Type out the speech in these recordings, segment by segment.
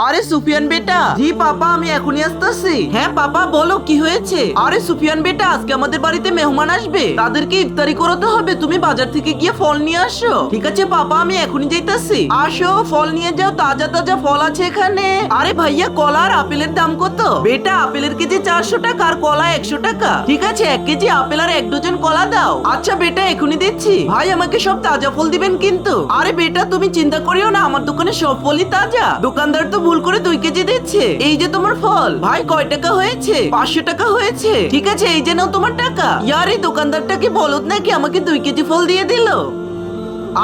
আরে সুফিয়ান বেটা। জি পাপা, আমি এখনই আসতেছি। হ্যাঁ পাপা, বলো কি হয়েছে? আরে সুফিয়ান বেটা, আজকে আমাদের বাড়িতে মেহমান আসবে, তাদেরকে ইফতারি করাতে হবে। তুমি বাজার থেকে গিয়ে ফল নিয়ে আসো। ঠিক আছে পাপা, আমি এখনই যাইতাছি। আসো, ফল নিয়ে যাও, তাজা তাজা ফল আছে এখানে। আরে ভাইয়া, কলা আর আপেলের দাম কত? বেটা, আপেলের কেজি 400 টাকা আর কলা 100 টাকা। ঠিক আছে, 1 কেজি আপেল আর 1 ডজন কলা দাও। আচ্ছা বেটা, এখনই দিচ্ছি। ভাই, আমাকে সব তাজা ফল দিবেন কিন্তু। আরে বেটা, তুমি চিন্তা করিও না, আমার দোকানে সব ফলই তাজা। দোকানদার তো ভুল করে 2 কেজি দিচ্ছে। এই যে তোমার ফল। ভাই, কয় টাকা হয়েছে? 500 টাকা হয়েছে। ঠিক আছে, এই যে নাও তোমার টাকা। ইয়ার, এই দোকানদারটা কি বলদ নাকি, আমাকে 2 কেজি ফল দিয়ে দিল।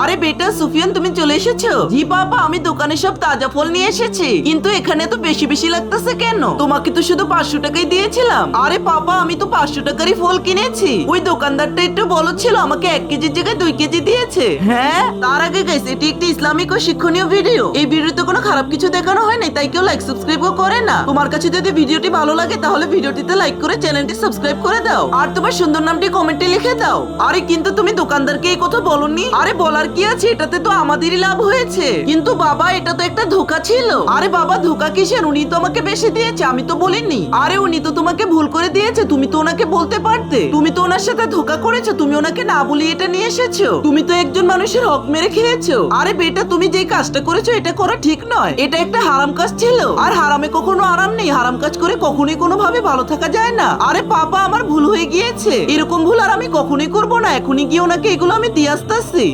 আরে বেটা সুফিয়ান, তুমি চলে এসেছো? জি বাবা, আমি দোকানে সব তাজা ফল নিয়ে এসেছি, কিন্তু এখানে তো বেশি বেশি লাগতেছে কেন? তোমাকে তো শুধু 500 টাকাই দিয়েছিলাম। আরে পাপা, আমি তো 500 টাকারই ফল কিনেছি। ওই দোকানদারটা একটু বলদ ছিল, আমাকে 1 কেজির জায়গায় 2 কেজি দিয়েছে। হ্যাঁ, তার আগে গাইস, এটি একটি ইসলামিক ও শিক্ষণীয় ভিডিও। এই ভিডিওতে কোনো খারাপ কিছু দেখানো হয় নাই, তাই কেউ লাইক সাবস্ক্রাইবও করে না। তোমার কাছে যদি ভিডিওটি ভালো লাগে তাহলে ভিডিওটিতে লাইক করে চ্যানেলটি সাবস্ক্রাইব করে দাও, আর তোমার সুন্দর নামটি কমেন্টে লিখে দাও। আরে কিন্তু তুমি দোকানদারকে এই কথা বলনি। আরে বলার কি আছে, এটাতে তো আমাদেরই লাভ হয়েছে। কিন্তু বাবা, এটা তো একটা ধোঁকা ছিল। আরে বাবা, ধোঁকা কিসের? উনি তো আমাকে বেশি দিয়েছে, আমি তো বলিনি। আরে উনি তো তোমাকে ভুল করে দিয়েছে, তুমি তো ওনাকে বলতে পারতে। তুমি তো ওনার সাথে ধোঁকা করেছো, তুমি ওনাকে না বলি এটা নিয়ে এসেছো। তুমি তো একজন মানুষের হক মেরে খেয়েছো। আরে বেটা, তুমি যে কাজটা করেছো এটা করা ঠিক নয়, এটা একটা হারাম কাজ ছিল। আর হারামে কখনো আরাম নেই, হারাম কাজ করে কখনোই কোনোভাবে ভালো থাকা যায় না। আরে পাপা, আমার ভুল হয়ে গিয়েছে, এরকম ভুল আর আমি কখনোই করবো না। এখনই গিয়ে ওনাকে এগুলো আমি দিয়ে আসতেছি।